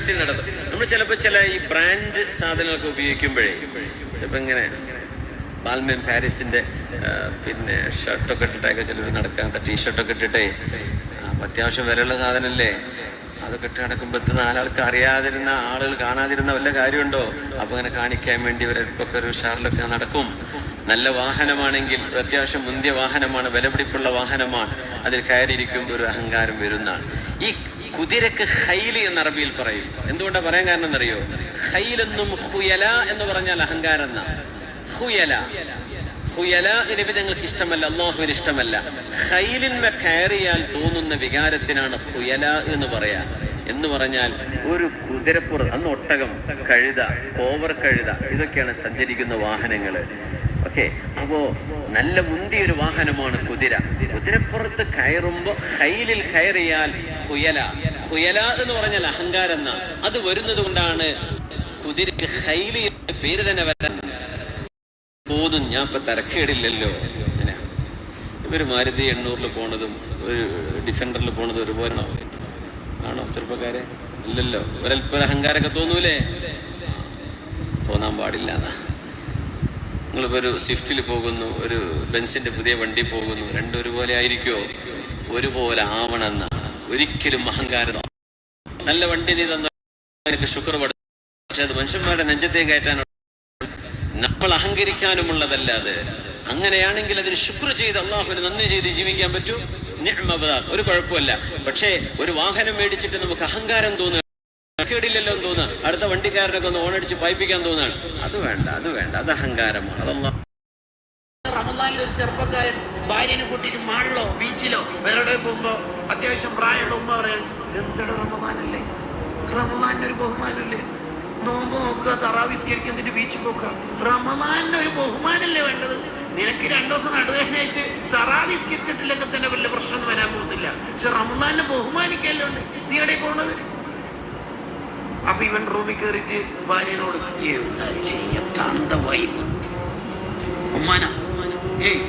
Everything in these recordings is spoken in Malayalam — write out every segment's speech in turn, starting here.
വികാരത്തിൽ നടന്നു. നമ്മൾ ചിലപ്പോൾ ചില ഈ ബ്രാൻഡ് സാധനങ്ങളൊക്കെ ഉപയോഗിക്കുമ്പോഴേ ചിലപ്പോൾ ഇങ്ങനെ ബാൽമൻ പാരീസിൻ്റെ പിന്നെ ഷർട്ടൊക്കെ ഇട്ടിട്ടൊക്കെ ചിലർ നടക്കാത്ത ടീഷർട്ടൊക്കെ ഇട്ടിട്ടേ അത്യാവശ്യം വിലയുള്ള സാധനമല്ലേ, അതൊക്കെ ഇട്ട് നടക്കുമ്പോൾ ഇത് നാലാൾക്ക് അറിയാതിരുന്ന ആളുകൾ കാണാതിരുന്ന വല്ല കാര്യമുണ്ടോ? അപ്പോൾ ഇങ്ങനെ കാണിക്കാൻ വേണ്ടി ഒരൽപ്പൊക്കെ ഒരു ഷാറിലൊക്കെ നടക്കും. നല്ല വാഹനമാണെങ്കിൽ അത്യാവശ്യം മുന്തിയ വാഹനമാണ്, വിലപിടിപ്പുള്ള വാഹനമാണ്, അതിൽ കയറിയിരിക്കുമ്പോൾ ഒരു അഹങ്കാരം വരുന്നതാണ്. ഈ കുതിരക്ക് ഖൈൽ എന്ന് അറബിയിൽ പറയും. എന്തുകൊണ്ടാണ് പറയാൻ കാരണം എന്നറിയോ? ഖൈലെന്നും ഖുയല എന്ന് പറഞ്ഞാൽ അഹങ്കാരം എന്നാണ്. ഖുയല നബി ഞങ്ങൾക്ക് ഇഷ്ടമല്ല, അല്ലാഹുവിന് ഇഷ്ടമല്ല. ഖൈലിന്മേൽ കയറിയാൽ തോന്നുന്ന വികാരത്തിനാണ് ഖുയല എന്ന് പറയാ. എന്ന് പറഞ്ഞാൽ ഒരു കുതിരപ്പുറം, അന്ന് ഒട്ടകം, കഴുത, കോവർ കഴുത, ഇതൊക്കെയാണ് സഞ്ചരിക്കുന്ന വാഹനങ്ങൾ. ഓക്കെ, അപ്പോ നല്ല മുന്തിയൊരു വാഹനമാണ് കുതിര. കുതിരപ്പുറത്ത് കയറുമ്പോൾ ഖൈലിൽ കയറിയാൽ ഖുയല എന്ന് പറഞ്ഞാൽ അഹങ്കാരം എന്നാണ്. അത് വരുന്നത് കൊണ്ടാണ് കുതിരക്ക് ഖൈലി എന്ന പേര് തന്നെ വരാൻ പോതും. ഞാൻ ഇപ്പൊ തരക്കേടില്ലല്ലോ. ഇവര് മാരുതി 800 പോണതും ഒരു ഡിഫൻഡറിൽ പോണതും ഒരുപോലെയാണോ? ആണോ ചെറുപ്പക്കാരെ? ഇല്ലല്ലോ. ഒരൽപ്പം അഹങ്കാരമൊക്കെ തോന്നൂലേ? തോന്നാൻ പാടില്ല. നിങ്ങളിപ്പോൾ ഒരു സ്വിഫ്റ്റിൽ പോകുന്നു, ഒരു ബെൻസിന്റെ പുതിയ വണ്ടി പോകുന്നു, രണ്ടും ഒരുപോലെ ആയിരിക്കുമോ? ഒരുപോലെ ആവണമെന്നാണ്. ഒരിക്കലും അഹങ്കാരം. നല്ല വണ്ടി നീ തന്ന ശുക്ർ പഠിച്ചു, പക്ഷെ അത് മനുഷ്യന്മാരുടെ നെഞ്ചത്തേക്ക് കയറ്റാനുള്ള, നമ്മൾ അഹങ്കരിക്കാനുമുള്ളതല്ല അത്. അങ്ങനെയാണെങ്കിൽ അതിന് ശുക്ർ ചെയ്ത് അള്ളാഹുവിന് നന്ദി ചെയ്ത് ജീവിക്കാൻ പറ്റൂ. ഒരു കുഴപ്പമില്ല. പക്ഷേ ഒരു വാഹനം മേടിച്ചിട്ട് നമുക്ക് അഹങ്കാരം തോന്നുക, കേടില്ലല്ലോ എന്ന് തോന്നുക, അടുത്ത വണ്ടിക്കാരനൊക്കെ ഒന്ന് ഓണടിച്ച് പൈപ്പിക്കാൻ തോന്നുകയാണ്. അത് വേണ്ട, അത് അഹങ്കാരമാണ്. അതല്ല. റമദാനിൽ ഒരു ചെറുപ്പക്കാരൻ ഭാര്യനെ കൂട്ടിയിട്ട് മാളിലോ ബീച്ചിലോ വേറെ പോകുമ്പോ അത്യാവശ്യം പ്രായമുള്ള ഉമ്മ പറയാൻ, എന്താണ് റമദാനല്ലേ, റമദാനിന് ഒരു ബഹുമാനല്ലേ, നോമ്പ് നോക്കുക, തറാവിസ്കരിക്കുക, എന്നിട്ട് ബീച്ചിൽ പോക്കുക. റമദാനിന് ഒരു ബഹുമാനല്ലേ വേണ്ടത്? നിനക്ക് 2 ദിവസം നടുവേദനയായിട്ട് തറാവിസ്കരിച്ചിട്ടില്ലെങ്കിൽ തന്നെ വലിയ പ്രശ്നമൊന്നും വരാൻ പോകുന്നില്ല. പക്ഷെ റമദാനിനെ ബഹുമാനിക്കല്ലോ നീ എവിടെ പോണത്? അപ്പൊ ഇവൻ റൂമിൽ കയറിയിട്ട് ഭാര്യനോട്, എന്താ ചെയ്യത്താണ്ട വൈബ് ഉമ്മാന, ഏയ്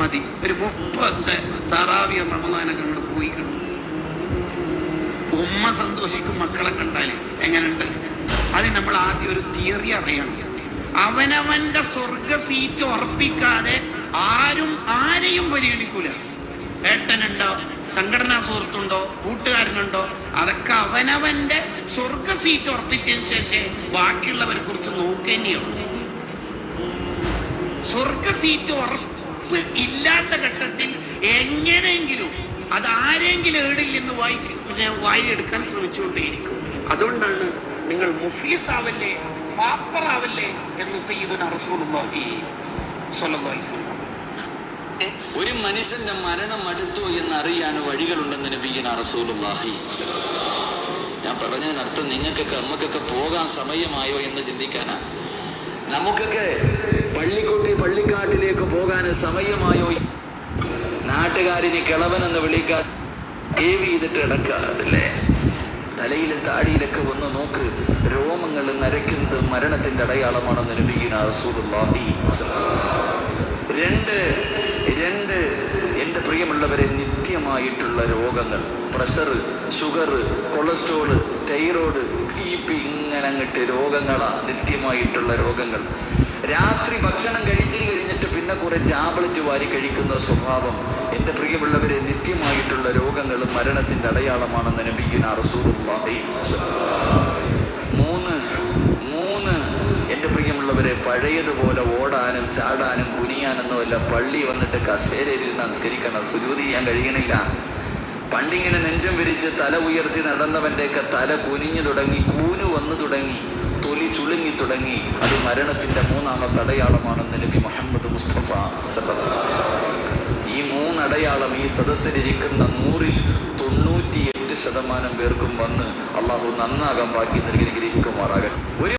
മതി, ഒരു 30 തറാവിയ റമദാനൊക്കെ അങ്ങോട്ട് പോയി കിട്ടും. ഉമ്മ സന്തോഷിക്കും മക്കളെ കണ്ടാല്. എങ്ങനെയുണ്ട്? അത് നമ്മൾ ആദ്യം ഒരു തിയറി അറിയണം. അവനവന്റെ സ്വർഗ സീറ്റ് ഉറപ്പിക്കാതെ ആരെയും പരിഗണിക്കൂല. ഏട്ടനുണ്ടോ, സംഘടനാ സുഹൃത്തുണ്ടോ, കൂട്ടുകാരനുണ്ടോ, അതൊക്കെ അവനവന്റെ സ്വർഗ സീറ്റ് ഉറപ്പിച്ചതിന് ശേഷം ബാക്കിയുള്ളവരെ കുറിച്ച് നോക്കേണ്ടിയുള്ളൂ. സ്വർഗ സീറ്റ് ഉറപ്പ് ഇല്ലാത്ത ഘട്ടത്തിൽ എങ്ങനെയെങ്കിലും അത് ആരെങ്കിലും ഏടിൽ നിന്ന് വായിലെടുക്കാൻ ശ്രമിച്ചുകൊണ്ടേയിരിക്കും. അതുകൊണ്ടാണ് നിങ്ങൾ മുഫ്ലിസാവല്ലേ, പാപ്പറാവല്ലേ എന്ന് സയ്യിദുനാ റസൂലുള്ളാഹി സ്വല്ലല്ലാഹു അലൈഹി വസല്ലം. ഒരു മനുഷ്യന്റെ മരണം അടുത്തു എന്നറിയാൻ വഴികളുണ്ടെന്ന് നബിയുനാ റസൂലുള്ളാഹി. ഞാൻ പറഞ്ഞതിനർത്ഥം നിങ്ങൾക്കൊക്കെ നമ്മക്കൊക്കെ പോകാൻ സമയമായോ എന്ന് ചിന്തിക്കാനാ. നമുക്കൊക്കെ പള്ളിക്കാട്ടിലേക്ക് പോകാൻ സമയമായോ? നാട്ടുകാരിനി കിളവനെന്ന് വിളിക്കാൻ ചെയ്തിട്ട് കിടക്കാറില്ലേ? തലയിലും താടിയിലൊക്കെ ഒന്ന് നോക്ക്, രോമങ്ങൾ നരയ്ക്കുന്നത് മരണത്തിന്റെ അടയാളമാണെന്ന് നബിയുനാ റസൂലുള്ളാഹി. രണ്ട് എൻ്റെ പ്രിയമുള്ളവരെ, നിത്യമായിട്ടുള്ള രോഗങ്ങൾ, pressure, sugar, cholesterol, thyroid, BP, ഇങ്ങനെ അങ്ങോട്ട് രോഗങ്ങളാണ്, നിത്യമായിട്ടുള്ള രോഗങ്ങൾ. രാത്രി ഭക്ഷണം കഴിഞ്ഞിട്ട് പിന്നെ കുറെ ടാബ്ലറ്റ് വാരി കഴിക്കുന്ന സ്വഭാവം, എൻ്റെ പ്രിയമുള്ളവരെ, നിത്യമായിട്ടുള്ള രോഗങ്ങൾ മരണത്തിന്റെ അടയാളമാണെന്ന് നബിയുനാ റസൂലുള്ളാഹി. മൂന്ന് എൻ്റെ പ്രിയമുള്ളവരെ, പഴയതുപോലെ ഓടാനും ചാടാനും കുനിയാനൊന്നും അല്ല. പള്ളി വന്നിട്ട് കസേരയിൽ നമസ്കരിക്കണം, സുജൂദ് ചെയ്യാൻ കഴിയണില്ല. പണ്ടിങ്ങനെ നെഞ്ചും വിരിച്ച് തല ഉയർത്തി നടന്നവൻ്റെയൊക്കെ തല കുനിഞ്ഞു തുടങ്ങി, കൂനു വന്നു തുടങ്ങി, തൊലി ചുളുങ്ങി തുടങ്ങി. അത് മരണത്തിന്റെ 3ാമത്തെ അടയാളമാണെന്ന് നബി മുഹമ്മദ് മുസ്തഫ സല്ലല്ലാഹു. ഈ 3 അടയാളം ഈ സദസ്സിലിരിക്കുന്ന 100ൽ 98% പേർക്കും വന്ന് അള്ളാഹു നന്നാകാൻ ബാക്കി നൽകി ഗ്രഹിക്കുമാറാകട്ടെ. ഒരു